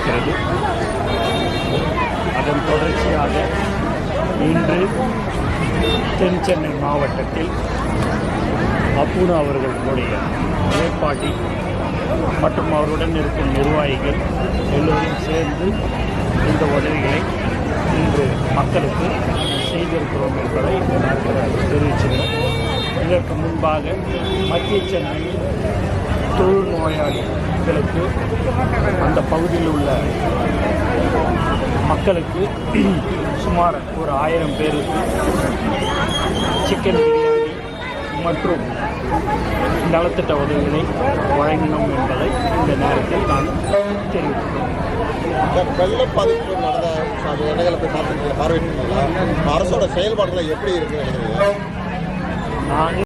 இருக்கிறது. அதன் தொடர்ச்சியாக இன்று தென் சென்னை மாவட்டத்தில் அப்புனா அவர்களுடைய ஏற்பாட்டில் மற்றும் அவருடன் இருக்கும் நிர்வாகிகள் எல்லோரும் சேர்ந்து இந்த உதவிகளை இன்று மக்களுக்கு செய்திருக்கிறோம் என்பதை தெரிவிச்சிருந்தோம். இதற்கு முன்பாக மத்திய சென்னையில் தொழுநோயாளிகளுக்கு அந்த பகுதியில் உள்ள மக்களுக்கு சுமார் ஒரு 1000 பேருக்கு சிக்கன் பிரியாணி மற்றும் நலத்திட்ட உதவிகளை வழங்கினோம் என்பதை இந்த நேரத்தில் நான் தெரிவிக்கிறேன். வெள்ள பாதிப்பு நடந்த இடங்களை போய் பார்த்துருக்கீங்க, பார்வையிட்டீங்களா? அரசோட செயல்பாடுகள் எப்படி இருக்குன்னு நினைக்கிறீங்க? நான்